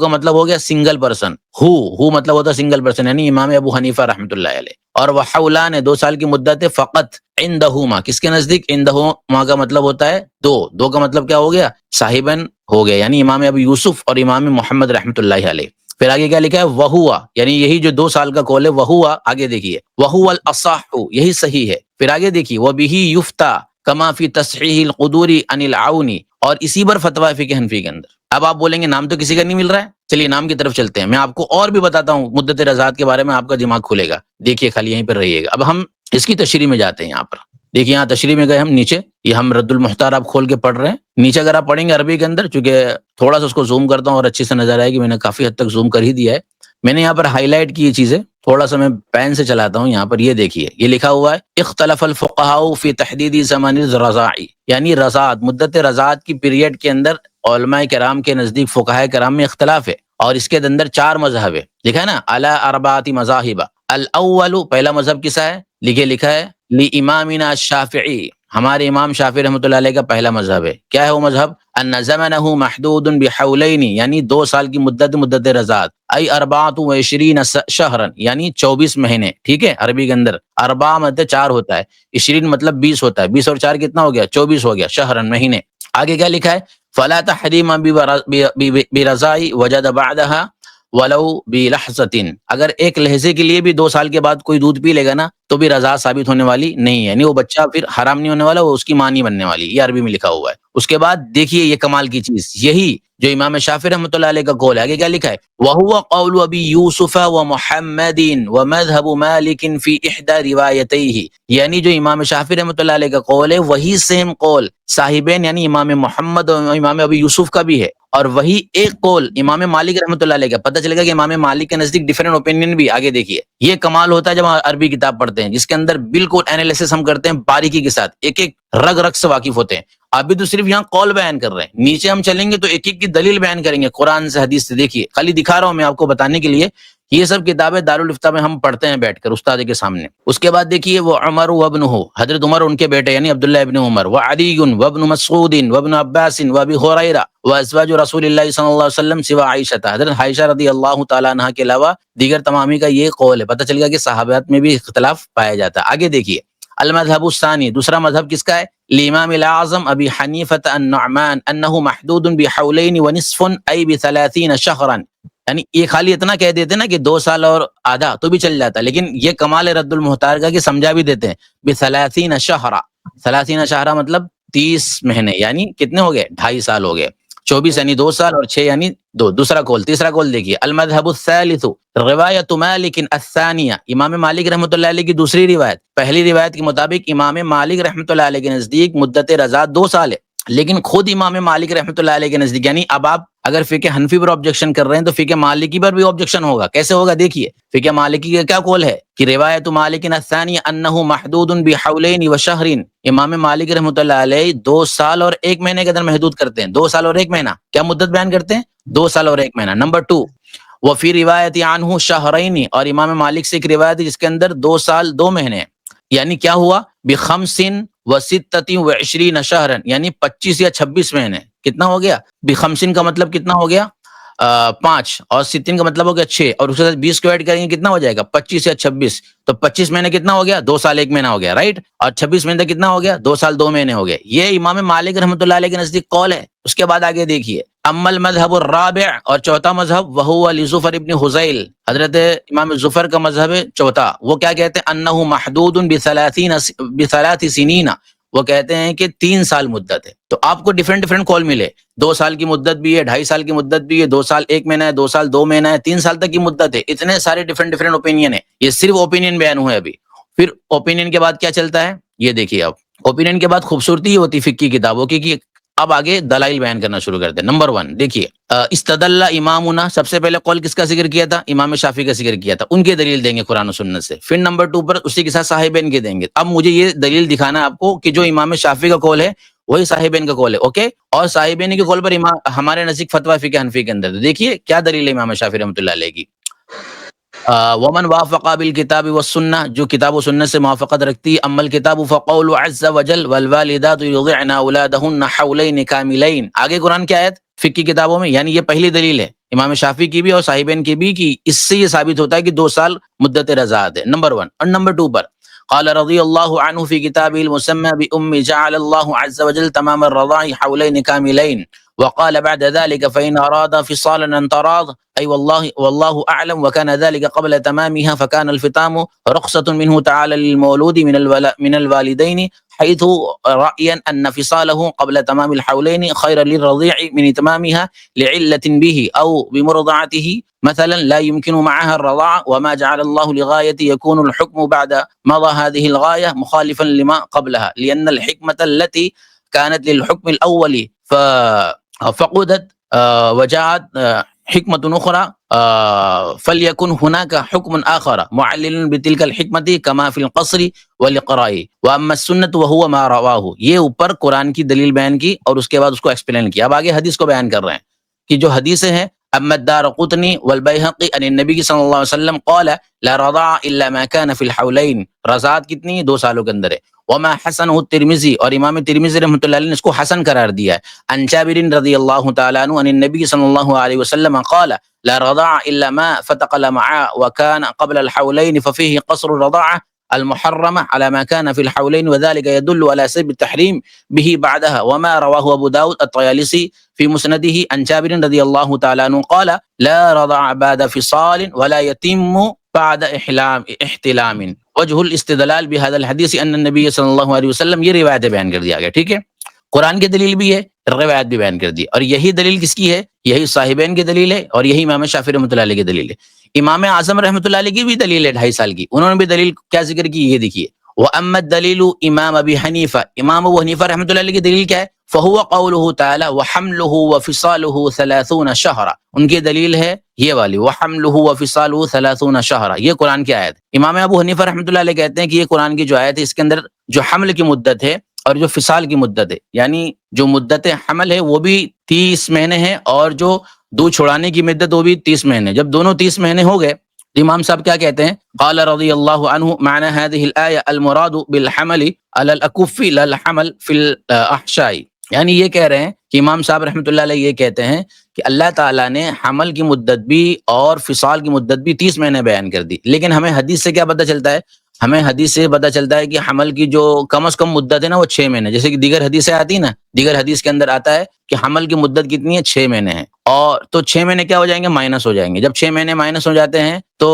کا مطلب ہو گیا سنگل پرسن. ہو مطلب ہوتا سنگل پرسن یعنی امام ابو حنیفہ رحمۃ اللہ علیہ. اور وحولان 2 سال کی مدت ہے فقط عندہما کس کے نزدیک؟ عندہما کا مطلب ہوتا ہے دو کا مطلب کیا ہو گیا؟ صاحبن ہو گیا یعنی امام ابو یوسف اور امام محمد رحمۃ اللہ علیہ. پھر آگے کیا لکھا ہے؟ وہوا یعنی یہی جو 2 سال کا قول ہے وہوا. آگے دیکھیے وہوا الاصح یہی صحیح ہے. پھر آگے دیکھیے وبہ یفتیٰ کما فی تصحیح القدور عن العون اور اسی پر فتویٰ فقہ حنفی کے اندر. اب آپ بولیں گے نام تو کسی کا نہیں مل رہا ہے. چلیے نام کی طرف چلتے ہیں. میں آپ کو اور بھی بتاتا ہوں مدت رضاعت کے بارے میں, آپ کا دماغ کھلے گا. دیکھیے خالی یہیں پر رہیے گا. اب ہم اس کی تشریح میں جاتے ہیں. یہاں پر دیکھیے یہاں تشریح میں گئے ہم نیچے. یہ ہم رد المختار آپ کھول کے پڑھ رہے ہیں. نیچے اگر آپ پڑھیں گے عربی کے اندر, چونکہ تھوڑا سا اس کو زوم کرتا ہوں اور اچھی سے نظر آئے گی, میں نے کافی حد تک زوم کر ہی دیا ہے. میں نے یہاں پر ہائی لائٹ کی یہ چیزیں, تھوڑا سا میں پین سے چلاتا ہوں. یہاں پر یہ دیکھیے یہ لکھا ہوا ہے اختلف الفقہاء فی تحدید زمان الرضاع یعنی رضاعت مدت رضاعت کی پیریڈ کے اندر علماء کرام کے نزدیک فقہاء کرام میں اختلاف ہے. اور اس کے اندر 4 مذہب ہے. لکھا ہے نا علی 4 مذاہب. الاول پہلا مذہب کسا ہے؟ لکھا ہے لامامنا الشافعی ہمارے امام شافعی رحمۃ اللہ علیہ کا پہلا مذہب ہے. کیا ہے وہ مذہب؟ ان زمنہ محدود بحولین یعنی 2 سال کی مدت رضاعت. ای 24 شہرا یعنی 24 مہینے. ٹھیک ہے, عربی کے اندر 4 مطلب 4 ہوتا ہے, 20 مطلب 20 ہوتا ہے. 20 اور 4 کتنا ہو گیا؟ 24 ہو گیا. شہرا مہینے. آگے کیا لکھا ہے؟ فلا تحریم برضاع وجد بعدها ولو بلحظۃ اگر ایک لحظے کے لیے بھی 2 سال کے بعد کوئی دودھ پی لے گا نا تو بھی رضا ثابت ہونے والی نہیں ہے. یعنی وہ بچہ پھر حرام نہیں ہونے والا, وہ اس کی ماں نہیں بننے والی. یہ عربی میں لکھا ہوا ہے. اس کے بعد دیکھیے یہ کمال کی چیز, یہی جو امام شافعی رحمۃ اللہ علیہ کا قول ہے. آگے کیا لکھا ہے؟ وَهُوَ قَوْلُ أَبِي يُوسُفَ وَمُحَمَّدٍ وَمَذْهَبُ مَالِكٍ فِي إِحْدَى رِوَایَتَيْهِ یعنی جو امام شافعی رحمۃ اللہ علیہ کا قول ہے وہی سیم قول صاحبین یعنی امام محمد اور امام ابی یوسف کا بھی ہے. اور وہی ایک قول امام مالک رحمۃ اللہ علیہ کا. پتہ چلے گا کہ امام مالک کے نزدیک ڈیفرنٹ اوپینین بھی. آگے دیکھیے یہ کمال ہوتا ہے جب ہم عربی کتاب پڑھتے ہیں جس کے اندر بالکل انالیسس ہم کرتے ہیں باریکی کے ساتھ, ایک ایک رگ سے واقف ہوتے ہیں. آپ بھی تو صرف یہاں قول بیان کر رہے ہیں, نیچے ہم چلیں گے تو ایک ایک کی دلیل بیان کریں گے قرآن سے حدیث سے. دیکھیے خالی دکھا رہا ہوں میں آپ کو بتانے کے لیے, یہ سب کتابیں دارالفتہ میں ہم پڑھتے ہیں بیٹھ کر استاد کے سامنے. اس کے بعد دیکھیے وہ عمر وابنہ حضرت عمر ان کے بیٹے یعنی عبداللہ ابن عمر, وعلی وابن مسعود وابن عباس وابی ہریرہ وازواج رسول اللہ صلی اللہ علیہ وسلم سوا عائشہ حضرت عائشہ رضی اللہ تعالیٰ عنہ کے علاوہ دیگر تمامی کا یہ قول ہے. پتہ چل گیا کہ صحابات میں بھی اختلاف پایا جاتا ہے. آگے دیکھیے المذهب الثانی دوسرا مذہب کس کا ہے؟ الامام الاعظم ابی حنیفہ النعمان انہ محدود بحولین ونصف ای ب30 شہرا یعنی یہ خالی اتنا کہہ دیتے نا کہ 2 سال اور آدھا تو بھی چل جاتا ہے, لیکن یہ کمال رد المختار کا کہ سمجھا بھی دیتے ہیں ب30 شہرا. 30 شہرا مطلب 30 مہینے یعنی کتنے ہو گئے؟ 2.5 سال ہو گئے. 24 یعنی 2 سال اور 6 یعنی 2. دوسرا قول. تیسرا قول دیکھیے المذهب الثالث روایت مالک الثانیہ امام مالک رحمۃ اللہ علیہ کی دوسری روایت. پہلی روایت کے مطابق امام مالک رحمۃ اللہ علیہ کے نزدیک مدت رضاعت 2 سال ہے, لیکن خود امام مالک رحمۃ اللہ علیہ کے نزدیک یعنی اب آپ اگر فقہ حنفی پر آبجیکشن کر رہے ہیں تو فقہ مالکی پر بھی آبجیکشن ہوگا. کیسے ہوگا؟ دیکھیے فقہ مالکی کا کیا قول ہے کہ روایت مالک الثانی انہ محدود بحولین وشہرین امام مالک رحمۃ اللہ علیہ 2 سال اور 1 مہینے کے اندر محدود کرتے ہیں. 2 سال اور 1 مہینہ کیا مدت بیان کرتے ہیں؟ 2 سال اور 1 مہینہ. نمبر 2 وفی روایت عنہ شہرین اور امام مالک سے ایک روایت ہے جس کے اندر 2 سال 2 مہینے یعنی کیا ہوا ب50 و26 شہرا یعنی 25 یا 26 مہینے. کتنا ہو گیا؟ ب50 کا مطلب کتنا ہو گیا؟ 5 اور 60 کا مطلب ہو گیا 6 اور اس کے ساتھ 20 کو ایڈ کریں گے کتنا ہو جائے گا؟ 25 یا 26. تو 25 مہینے کتنا ہو گیا؟ 2 سال 1 مہینہ ہو گیا رائٹ. اور 26 مہینے کتنا ہو گیا؟ 2 سال 2 مہینے ہو گئے. یہ امام مالک رحمۃ اللہ علیہ کے نزدیک قول ہے. اس کے بعد آگے دیکھیے اما المذهب الرابع اور چوتھا مذہب وهو لزفر ابن حذیل حضرت امام زفر کا مذہب ہے چوتھا. وہ کیا کہتے ہیں؟ انه محدود ب3 سنین وہ کہتے ہیں کہ 3 سال مدت ہے. تو آپ کو ڈیفرنٹ قول ملے. 2 سال کی مدت بھی ہے, 2.5 سال کی مدت بھی ہے, 2 سال 1 مہینہ ہے, 2 سال 2 مہینہ ہے, 3 سال تک کی مدت ہے. اتنے سارے ڈیفرنٹ اوپینین ہے. یہ صرف اوپینین بیان ہوئے ابھی. پھر اوپینین کے بعد کیا چلتا ہے یہ دیکھیے آپ. اوپینین کے بعد خوبصورتی ہوتی فقہ کی کتابوں کی کہ اب آگے دلائل بیان کرنا شروع کرتے ہیں. نمبر 1 دیکھیے استدل امامنا سب سے پہلے قول کس کا ذکر کیا تھا؟ امام شافعی کا ذکر کیا تھا. ان کی دلیل دیں گے قرآن و سنت سے. پھر نمبر 2 پر اسی کے ساتھ صاحبین کے دیں گے. اب مجھے یہ دلیل دکھانا ہے آپ کو کہ جو امام شافعی کا قول ہے وہی صاحبین کا قول ہے. اوکے, اور صاحبین کے قول پر ہمارے نزدیک فتویٰ فقہ حنفی کے اندر دیکھیے کیا دلیل ہے امام شافعی رحمۃ اللہ علیہ کی. ومن وافق بالکتاب والسنہ، جو کتاب و سنت سے موافقت رکھتی ہے، اما الکتاب فقول عز وجل والوالدات یرضعن اولادهن حولین کاملین. آگے قرآن کی آیت فقہ کی کتابوں میں، یعنی یہ پہلی دلیل ہے امام شافعی کی بھی اور صاحبین کی بھی، کہ اس سے یہ ثابت ہوتا ہے کہ 2 سال مدت رضاعت ہے، نمبر 1. اور نمبر 2 پر قال رضی اللہ عنہ فی کتابه المسمى بأم جعل اللہ عز وجل تمام الرضاع حولین کاملین، وقال بعد ذلك فإن أراد فصالا عن تراض أي والله أعلم، وكان ذلك قبل تمامها، فكان الفطام رخصة منه تعالى للمولود من الوالدين، حيث رأيا أن فصاله قبل تمام الحولين خيرا للرضيع من إتمامها لعلة به أو بمرضعته مثلا لا يمكن معها الرضاعة، وما جعل الله لغاية يكون الحكم بعد مضى هذه الغاية مخالفا لما قبلها، لأن الحكمة التي كانت للحكم الأول فقدت وجاءت حكمة أخرى فليكن هناك حكم آخر معلل بتلك الحكمة كما في القصر والإقراء وأما السنة وهو ما رواه. یہ اوپر قرآن کی دلیل بیان کی اور اس کے بعد اس کو ایکسپلین کیا. اب آگے حدیث کو بیان کر رہے ہیں کہ جو حدیثیں ہیں، اما الدارقطنی والبیہقی عن النبی صلی اللہ علیہ وسلم قال لا رضاع الا ما كان في الحولين، رضاعت کتنی ہے؟ 2 سالوں کے اندر ہے. وما حسنہ الترمذی، اور امام ترمذی رحمۃ اللہ علیہ نے اس کو حسن قرار دیا ہے. عن جابر رضی اللہ تعالی عنہ عن النبی صلی اللہ علیہ وسلم قال لا رضاع الا ما فتق الامعاء وكان قبل الحولين ففيه قصر الرضاعة المحرمة على ما كان في الحولين، وذلك يدل على سبب التحريم به بعدها. وما رواه أبو داود الطيالسي في مسنده عن جابر رضي الله تعالى عنه قال لا رضاع بعد فصال ولا يتم بعد احتلام. وجه الاستدلال بهذا الحديث ان النبي صلی اللہ علیہ وسلم، یہ روایت بیان کر دیا گیا. ٹھیک ہے، قرآن کی دلیل بھی ہے، روایت بھی بیان کر دی، اور یہی دلیل کس کی ہے؟ یہی صاحبین کی دلیل ہے، اور یہی امام شافعی رحمۃ اللہ علیہ کی دلیل ہے. امام اعظم رحمۃ اللہ علیہ کی بھی دلیل ہے 2.5 سال کی. انہوں نے بھی دلیل کیا ذکر کی، یہ دیکھیے. وَأَمَّا الدَّلِيلُ امام ابی حنیفہ، امام ابو حنیفہ رحمۃ اللہ علیہ کی دلیل کیا ہے؟ فَهُوَ قَوْلُهُ تَعَالَى وَحَمْلُهُ وَفِصَالُهُ 30 شهرا. ان کی دلیل ہے یہ والی وَحَمْلُهُ وَفِصَالُهُ 30 شهرا، یہ قرآن کی آیت. امام ابو حنیفہ رحمۃ اللہ علیہ کہتے ہیں کہ یہ قرآن کی جو آیت ہے، اس کے اندر جو حمل کی مدت ہے اور جو فصال کی مدت ہے، یعنی جو مدت حمل ہے وہ بھی 30 مہینے ہے، اور جو دودھ چھڑانے کی مدت وہ بھی 30 مہینے. جب دونوں 30 مہینے ہو گئے، امام صاحب کیا کہتے ہیں؟ قال رضی اللہ عنہ معنی هذه الآية المراد بالحمل على الأكف لا الحمل في الأحشاء. یعنی یہ کہہ رہے ہیں کہ امام صاحب رحمۃ اللہ علیہ یہ کہتے ہیں کہ اللہ تعالیٰ نے حمل کی مدت بھی اور فصال کی مدت بھی 30 مہینے بیان کر دی. لیکن ہمیں حدیث سے کیا پتہ چلتا ہے؟ ہمیں حدیث سے پتہ چلتا ہے کہ حمل کی جو کم از کم مدت ہے نا وہ 6 مہینے، جیسے کہ دیگر حدیثیں آتی نا، دیگر حدیث کے اندر آتا ہے کہ حمل کی مدت کتنی ہے؟ 6 مہینے ہے. اور تو 6 مہینے کیا ہو جائیں گے؟ مائنس ہو جائیں گے. جب 6 مہینے مائنس ہو جاتے ہیں تو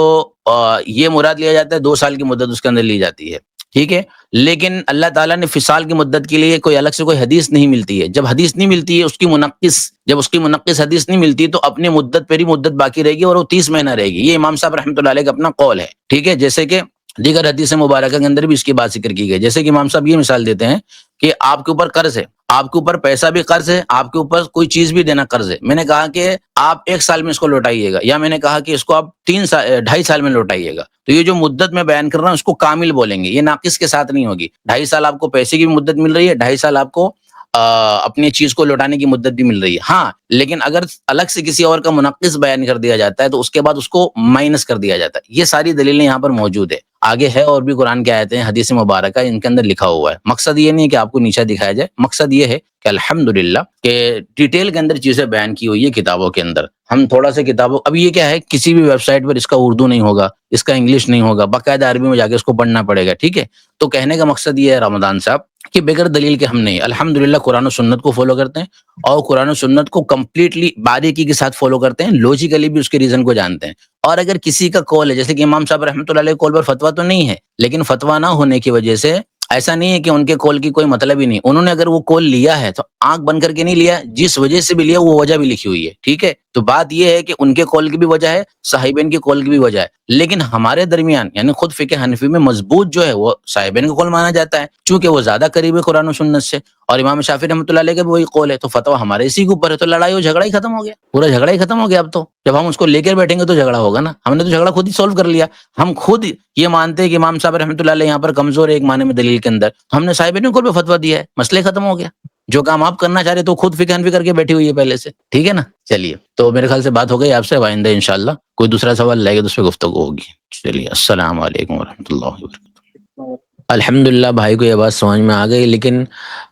یہ مراد لیا جاتا ہے 2 سال کی مدت اس کے اندر لی جاتی ہے. ٹھیک ہے، لیکن اللہ تعالیٰ نے فصال کی مدت کے لیے کوئی الگ سے کوئی حدیث نہیں ملتی ہے. جب حدیث نہیں ملتی ہے اس کی منقص، جب اس کی منقص حدیث نہیں ملتی تو اپنی مدت پر ہی مدت باقی رہے گی اور وہ 30 مہینہ رہے گی. یہ امام صاحب رحمۃ اللہ علیہ کا اپنا قول ہے. ٹھیک ہے، جیسے کہ دیگر حدیث مبارکہ کے اندر بھی اس کی بات ذکر کی گئی. جیسے کہ امام صاحب یہ مثال دیتے ہیں کہ آپ کے اوپر قرض ہے، آپ کے اوپر پیسہ بھی قرض ہے، آپ کے اوپر کوئی چیز بھی دینا قرض ہے. میں نے کہا کہ آپ 1 سال میں اس کو لوٹائیے گا، یا میں نے کہا کہ اس کو آپ 2.5 سال میں لوٹائیے گا. تو یہ جو مدت میں بیان کر رہا ہوں اس کو کامل بولیں گے، یہ ناقص کے ساتھ نہیں ہوگی. 2.5 سال آپ کو پیسے کی بھی مدت مل رہی ہے، 2.5 سال آپ کو اپنی چیز کو لوٹانے کی مدت بھی مل رہی ہے. ہاں، لیکن اگر الگ سے کسی اور کا منقص بیان کر دیا جاتا ہے تو اس کے بعد اس کو مائنس کر دیا جاتا ہے. یہ ساری دلیلیں یہاں پر موجود ہے. آگے ہے اور بھی قرآن کے آیتیں ہیں، حدیث مبارکہ، ان کے اندر لکھا ہوا ہے. مقصد یہ نہیں ہے کہ آپ کو نیچا دکھایا جائے، مقصد یہ ہے کہ الحمدللہ کہ ڈیٹیل کے اندر چیزیں بیان کی ہوئی ہے کتابوں کے اندر. ہم تھوڑا سا کتابوں، اب یہ کیا ہے، کسی بھی ویب سائٹ پر اس کا اردو نہیں ہوگا، اس کا انگلش نہیں ہوگا، باقاعدہ عربی میں جا کے اس کو پڑھنا پڑے گا. ٹھیک ہے، تو کہنے کا مقصد یہ ہے رمضان صاحب کہ بغیر دلیل کے ہم نہیں، الحمدللہ قرآن و سنت کو فالو کرتے ہیں، اور قرآن و سنت کو کمپلیٹلی باریکی کے ساتھ فالو کرتے ہیں، لوجیکلی بھی اس کے ریزن کو جانتے ہیں. اور اگر کسی کا کال ہے، جیسے کہ امام صاحب رحمۃ اللہ علیہ کال پر فتویٰ تو نہیں ہے، لیکن فتویٰ نہ ہونے کی وجہ سے ایسا نہیں ہے کہ ان کے کال کی کوئی مطلب ہی نہیں. انہوں نے اگر وہ کال لیا ہے تو آنکھ بند کر کے نہیں لیا، جس وجہ سے بھی لیا وہ وجہ بھی لکھی ہوئی ہے. ٹھیک ہے، تو بات یہ ہے کہ ان کے کال کی بھی وجہ ہے، صاحبین کی کال کی بھی وجہ ہے. لیکن ہمارے درمیان یعنی خود فقہ حنفی میں مضبوط جو ہے وہ صاحبین کا کال مانا جاتا ہے، چونکہ وہ زیادہ قریب ہے قرآن و سنت سے، اور امام شافعی رحمۃ اللہ علیہ کا بھی وہی قول ہے. تو فتویٰ ہمارے اسی کے اوپر ہے، تو لڑائی اور جھگڑا ہی ختم ہو گیا، پورا جھگڑا ہی ختم ہو گیا. اب تو جب ہم اس کو لے کر بیٹھیں گے تو جھگڑا ہوگا نا. ہم نے تو جھگڑا خود ہی سولو کر لیا. ہم خود یہ مانتے ہیں کہ امام صاحب رحمۃ اللہ علیہ یہاں پر کمزور ہے ایک معنی میں دلیل کے اندر، ہم نے صاحبین کو بھی فتویٰ دیا ہے، مسئلے ختم ہو گیا. جو کام آپ کرنا چاہ رہے تو خود فقہ حنفی کر کے بیٹھی ہوئی ہے پہلے سے، ٹھیک ہے نا؟ چلیے، تو میرے خیال سے بات ہو گئی آپ سے، آئندہ انشاءاللہ کوئی دوسرا سوال لائے گا تو اس پہ گفتگو ہوگی۔ چلیے، السلام علیکم ورحمۃ اللہ وبرکاتہ۔ الحمدللہ بھائی کو یہ بات سمجھ میں آ گئی، لیکن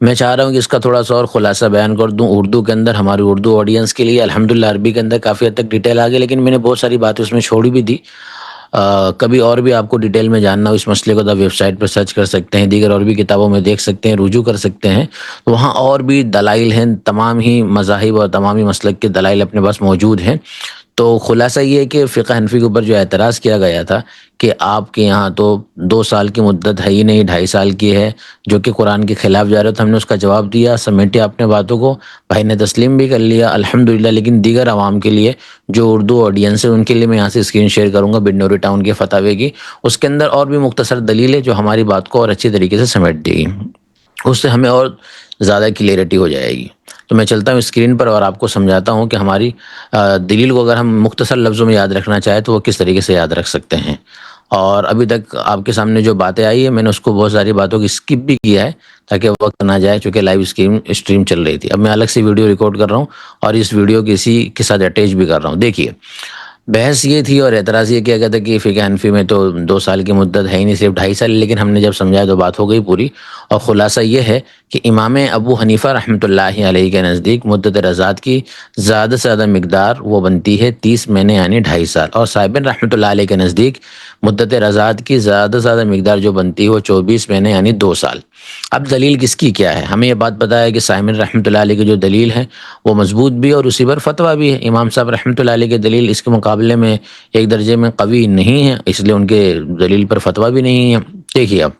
میں چاہ رہا ہوں کہ اس کا تھوڑا سا اور خلاصہ بیان کر دوں اردو کے اندر، ہماری اردو آڈینس کے لیے۔ الحمدللہ عربی کے اندر کافی حد تک ڈیٹیل آ گئی، لیکن میں نے بہت ساری باتیں اس میں چھوڑی بھی دی۔ کبھی اور بھی آپ کو ڈیٹیل میں جاننا ہو اس مسئلے کو تو ویب سائٹ پر سرچ کر سکتے ہیں، دیگر اور بھی کتابوں میں دیکھ سکتے ہیں، رجوع کر سکتے ہیں، وہاں اور بھی دلائل ہیں، تمام ہی مذاہب اور تمام ہی مسلک کے دلائل اپنے پاس موجود ہیں۔ تو خلاصہ یہ ہے کہ فقہ حنفی کے اوپر جو اعتراض کیا گیا تھا کہ آپ کے یہاں تو 2 سال کی مدت ہے ہی نہیں، 2.5 سال کی ہے، جو کہ قرآن کے خلاف جا رہا تھا، ہم نے اس کا جواب دیا، سمیٹے اپنے باتوں کو، بھائی نے تسلیم بھی کر لیا الحمدللہ۔ لیکن دیگر عوام کے لیے جو اردو آڈینس ہے ان کے لیے میں یہاں سے اسکرین شیئر کروں گا بنوری ٹاؤن کے فتاوی کی، اس کے اندر اور بھی مختصر دلیل ہے جو ہماری بات کو اور اچھی طریقے سے سمیٹ دے گی، اس سے ہمیں اور زیادہ کلیئرٹی ہو جائے گی۔ تو میں چلتا ہوں اسکرین پر اور آپ کو سمجھاتا ہوں کہ ہماری دلیل کو اگر ہم مختصر لفظوں میں یاد رکھنا چاہیں تو وہ کس طریقے سے یاد رکھ سکتے ہیں۔ اور ابھی تک آپ کے سامنے جو باتیں آئی ہیں میں نے اس کو بہت ساری باتوں کی اسکپ بھی کیا ہے تاکہ وقت نہ جائے، چونکہ لائیو اسٹریم چل رہی تھی۔ اب میں الگ سے ویڈیو ریکارڈ کر رہا ہوں اور اس ویڈیو کو اسی کے ساتھ اٹیچ بھی کر رہا ہوں۔ دیکھیے، بحث یہ تھی اور اعتراض یہ کیا گیا تھا کہ فقہ حنفی میں تو 2 سال کی مدت ہے ہی نہیں، صرف 2.5 سال، لیکن ہم نے جب سمجھایا تو بات ہو گئی پوری۔ اور خلاصہ یہ ہے کہ امام ابو حنیفہ رحمۃ اللہ علیہ کے نزدیک مدت رضاعت کی زیادہ سے زیادہ مقدار وہ بنتی ہے 30 مہینے یعنی 2.5 سال، اور صاحبین رحمۃ اللہ علیہ کے نزدیک مدت رضاعت کی زیادہ سے زیادہ مقدار جو بنتی ہے وہ 24 مہینے یعنی 2 سال۔ اب دلیل کس کی کیا ہے؟ ہمیں یہ بات پتہ ہے کہ صاحبین رحمۃ اللہ علیہ کی جو دلیل ہے وہ مضبوط بھی ہے اور اسی پر فتویٰ بھی ہے۔ امام صاحب رحمۃ اللہ علیہ کی دلیل اس کے مقابلے میں ایک درجے میں قوی نہیں ہے، اس لیے ان کے دلیل پر فتویٰ بھی نہیں ہے۔ دیکھیے، اب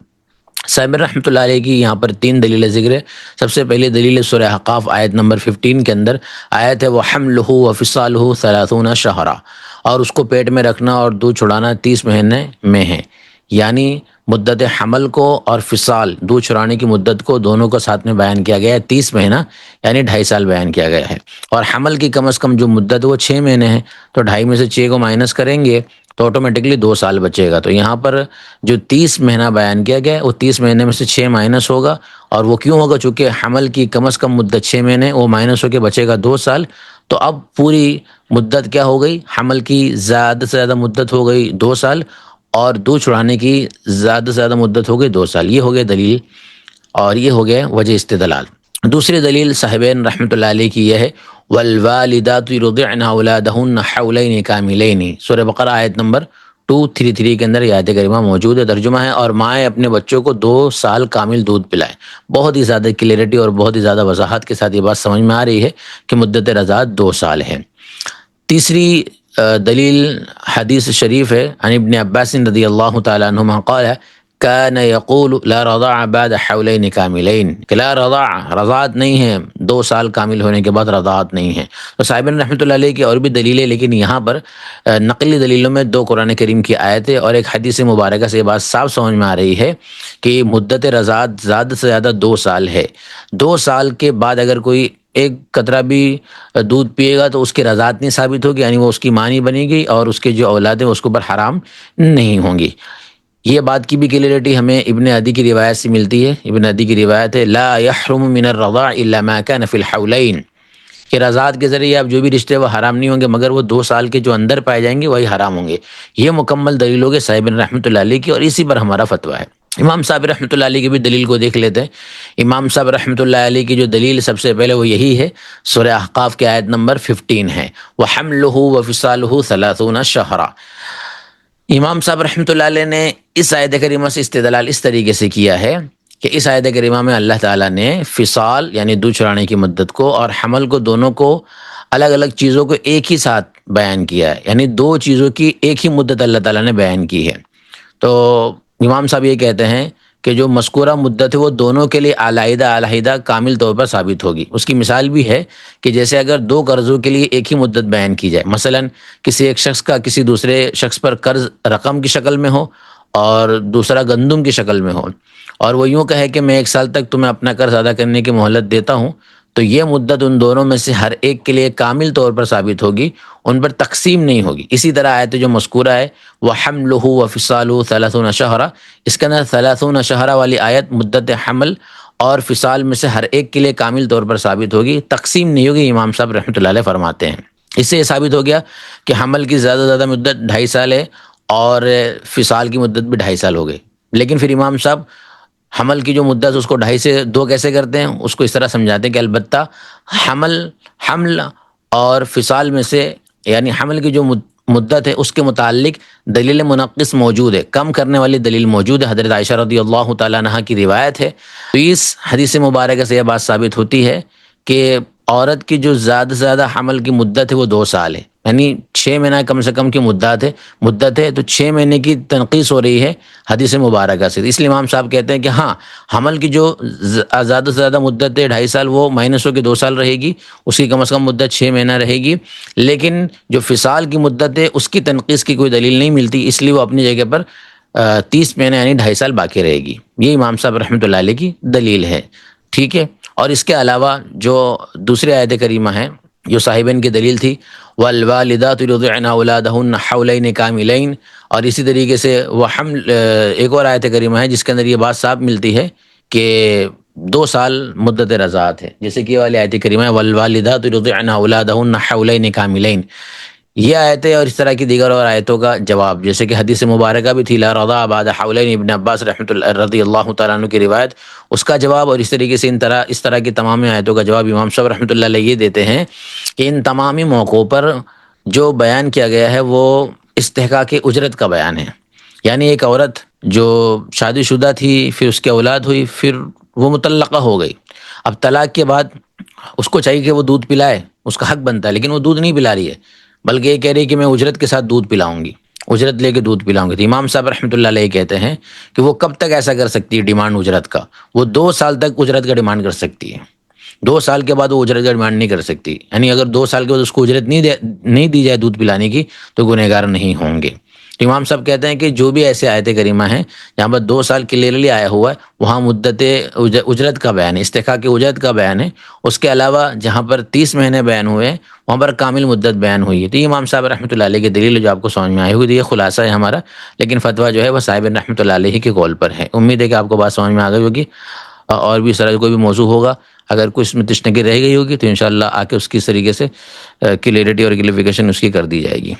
صاحب رحمۃ اللہ علیہ کی یہاں پر 3 دلیل ذکر ہے۔ سب سے پہلی دلیل سورہ احقاف آیت نمبر 15 کے اندر آیت ہے وَحَمْلُهُ وَفِصَالُهُ 30 شہرا، اور اس کو پیٹ میں رکھنا اور دودھ چھڑانا 30 مہینے میں ہے، یعنی مدت حمل کو اور فصال دودھ چھڑانے کی مدت کو دونوں کو ساتھ میں بیان کیا گیا ہے، 30 مہینہ یعنی 2.5 سال بیان کیا گیا ہے، اور حمل کی کم از کم جو مدت ہے وہ 6 مہینے ہے، تو 2.5 میں سے 6 کو مائنس کریں گے تو آٹومیٹکلی 2 سال بچے گا۔ تو یہاں پر جو 30 مہینہ بیان کیا گیا ہے وہ 30 مہینے میں سے 6 مائنس ہوگا، اور وہ کیوں ہوگا؟ چونکہ حمل کی کم از کم مدت 6 مہینے، وہ مائنس ہو کے بچے گا 2 سال۔ تو اب پوری مدت کیا ہو گئی؟ حمل کی زیادہ سے زیادہ مدت ہو گئی 2 سال، اور دودھ چھڑانے کی زیادہ سے زیادہ مدت ہو گئی 2 سال۔ یہ ہو گیا دلیل اور یہ ہو گیا وجہ استدلال۔ دوسری دلیل صاحبین رحمۃ اللہ علیہ کی یہ ہے والوالدات یرضعن اولادہن حولین کاملین، سورہ بقرہ آیت نمبر 233 کے اندر یہ آیت کریمہ موجود ہے، ترجمہ ہے اور مائیں اپنے بچوں کو 2 سال کامل دودھ پلائیں۔ بہت ہی زیادہ کلیئرٹی اور بہت ہی زیادہ وضاحت کے ساتھ یہ بات سمجھ میں آ رہی ہے کہ مدت رضاعت 2 سال ہے۔ تیسری دلیل حدیث شریف ہے عن ابن عباس رضی اللہ تعالیٰ عنہما قال كان يقول لا رضاع بعد حولین کاملین، کہ لا رضاعت نہیں ہے 2 سال کامل ہونے کے بعد رضاعت نہیں ہے۔ تو صاحبین رحمۃ اللہ علیہ کی اور بھی دلیلیں، لیکن یہاں پر نقلی دلیلوں میں 2 قرآن کریم کی آیتیں اور ایک حدیث مبارکہ سے یہ بات صاف سمجھ میں آ رہی ہے کہ مدت رضاعت زیادہ سے زیادہ 2 سال ہے۔ 2 سال کے بعد اگر کوئی ایک قطرہ بھی دودھ پیے گا تو اس کی رضاعت نہیں ثابت ہوگی، یعنی وہ اس کی ماں نہیں بنے گی اور اس کے جو اولاد ہیں اس کے اوپر حرام نہیں ہوں گی۔ یہ بات کی بھی کلیئرٹی ہمیں ابن عدی کی روایت سے ملتی ہے۔ ابن عدی کی روایت ہے لا يحرم من الرضاع الا ما كان في الحولين، کہ رضاعت کے ذریعے آپ جو بھی رشتے وہ حرام نہیں ہوں گے مگر وہ 2 سال کے جو اندر پائے جائیں گے وہی حرام ہوں گے۔ یہ مکمل دلیل ہوگی صاحب رحمۃ اللہ علیہ کی، اور اسی پر ہمارا فتویٰ ہے۔ امام صاحب رحمۃ اللہ علیہ کی بھی دلیل کو دیکھ لیتے ہیں۔ امام صاحب رحمۃ اللہ علیہ کی جو دلیل سب سے پہلے وہ یہی ہے، سورہ احقاف کی آیت نمبر 15 ہے وَحَمْلُهُ وَفِصَالُهُ 30 شہرا۔ امام صاحب رحمۃ اللہ علیہ نے اس آیت کریمہ سے استدلال اس طریقے سے کیا ہے کہ اس آیت کریمہ میں اللہ تعالیٰ نے فصال یعنی دودھ چڑھانے کی مدت کو اور حمل کو دونوں کو الگ الگ چیزوں کو ایک ہی ساتھ بیان کیا ہے، یعنی 2 چیزوں کی ایک ہی مدت اللہ تعالیٰ نے بیان کی ہے۔ تو امام صاحب یہ کہتے ہیں کہ جو مذکورہ مدت ہے وہ دونوں کے لیے علیحدہ کامل طور پر ثابت ہوگی۔ اس کی مثال بھی ہے کہ جیسے اگر 2 قرضوں کے لیے ایک ہی مدت بیان کی جائے، مثلا کسی ایک شخص کا کسی دوسرے شخص پر قرض رقم کی شکل میں ہو اور دوسرا گندم کی شکل میں ہو، اور وہ یوں کہے کہ میں 1 سال تک تمہیں اپنا قرض ادا کرنے کی مہلت دیتا ہوں، تو یہ مدت ان دونوں میں سے ہر ایک کے لیے کامل طور پر ثابت ہوگی، ان پر تقسیم نہیں ہوگی۔ اسی طرح آیت جو مذکورہ ہے وَحَمْلُهُ وَفِصَالُهُ 30 شہرا، اس کے اندر 30 شہرا والی آیت مدت حمل اور فصال میں سے ہر ایک کے لیے کامل طور پر ثابت ہوگی، تقسیم نہیں ہوگی، امام صاحب رحمۃ اللہ علیہ فرماتے ہیں۔ اس سے یہ ثابت ہو گیا کہ حمل کی زیادہ سے زیادہ مدت 2.5 سال ہے اور فصال کی مدت بھی 2.5 سال ہو گئی۔ لیکن پھر امام صاحب حمل کی جو مدت ہے اس کو 2.5 سے 2 کیسے کرتے ہیں؟ اس کو اس طرح سمجھاتے ہیں کہ البتہ حمل اور فصال میں سے، یعنی حمل کی جو مدت ہے اس کے متعلق دلیل منقص موجود ہے، کم کرنے والی دلیل موجود ہے، حضرت عائشہ رضی اللہ تعالیٰ عنہا کی روایت ہے۔ تو اس حدیث مبارکہ سے یہ بات ثابت ہوتی ہے کہ عورت کی جو زیادہ سے زیادہ حمل کی مدت ہے وہ 2 سال ہے، یعنی 6 مہینہ کم سے کم کی مدت ہے، تو 6 مہینے کی تنقیص ہو رہی ہے حدیث مبارکہ سے۔ اس لیے امام صاحب کہتے ہیں کہ ہاں، حمل کی جو زیادہ سے زیادہ مدت ہے 2.5 سال، وہ مائنس ہو کے 2 سال رہے گی، اس کی کم از کم مدت 6 مہینہ رہے گی، لیکن جو فصال کی مدت ہے اس کی تنقیص کی کوئی دلیل نہیں ملتی، اس لیے وہ اپنی جگہ پر 30 مہینے یعنی 2.5 سال باقی رہے گی۔ یہ امام صاحب رحمۃ اللہ علیہ کی دلیل ہے، ٹھیک ہے۔ اور اس کے علاوہ جو دوسری آیت کریمہ ہے جو صاحبین کی دلیل تھی، والوالدات یرضعن اولادہن حولین کاملین، اور اسی طریقے سے وہ حمل، ایک اور آیت کریمہ ہے جس کے اندر یہ بات صاف ملتی ہے کہ 2 سال مدت رضاعت ہے، جیسے کہ یہ والی آیت کریمہ ہے والوالدات یرضعن اولادہن حولین کاملین۔ یہ آیتیں اور اس طرح کی دیگر اور آیتوں کا جواب، جیسے کہ حدیث مبارکہ بھی تھی لا رضاع بعد حولین، ابن عباس رضی اللہ تعالیٰ عنہ کی روایت، اس کا جواب، اور اس طریقے سے اس طرح کی تمام آیتوں کا جواب امام صاحب رحمۃ اللہ علیہ یہ دیتے ہیں کہ ان تمامی موقعوں پر جو بیان کیا گیا ہے وہ استحقاق اجرت کا بیان ہے، یعنی ایک عورت جو شادی شدہ تھی، پھر اس کی اولاد ہوئی، پھر وہ مطلقہ ہو گئی، اب طلاق کے بعد اس کو چاہیے کہ وہ دودھ پلائے، اس کا حق بنتا ہے، لیکن وہ دودھ نہیں پلا رہی ہے، بلکہ یہ کہہ رہی ہے کہ میں اجرت کے ساتھ دودھ پلاؤں گی، اجرت لے کے دودھ پلاؤں گی۔ تو امام صاحب رحمۃ اللہ علیہ کہتے ہیں کہ وہ کب تک ایسا کر سکتی ہے ڈیمانڈ اجرت کا؟ وہ 2 سال تک اجرت کا ڈیمانڈ کر سکتی ہے، 2 سال کے بعد وہ اجرت کا ڈیمانڈ نہیں کر سکتی، یعنی اگر 2 سال کے بعد اس کو اجرت نہیں دی جائے دودھ پلانے کی تو گنہگار نہیں ہوں گے۔ تو امام صاحب کہتے ہیں کہ جو بھی ایسے آیت کریمہ ہیں جہاں پر 2 سال کلیئرلی آیا ہوا ہے، وہاں مدت اجرت کا بیان ہے، استحقاق اجرت کا بیان ہے۔ اس کے علاوہ جہاں پر 30 مہینے بیان ہوئے ہیں وہاں پر کامل مدت بیان ہوئی ہے۔ تو یہ امام صاحب رحمۃ اللہ علیہ کی دلیل جو آپ کو سمجھ میں آئی ہوگی، یہ خلاصہ ہے ہمارا، لیکن فتویٰ جو ہے وہ صاحب رحمۃ اللہ علیہ کے قول پر ہے۔ امید ہے کہ آپ کو بات سمجھ میں آ گئی ہوگی، اور بھی اس طرح کوئی بھی موضوع ہوگا، اگر کوئی اس میں تشنگی رہ گئی ہوگی تو انشاءاللہ آ کے اس کی اس طریقے سے کلیئرٹی اور کلیفیکیشن اس کی کر دی جائے گی۔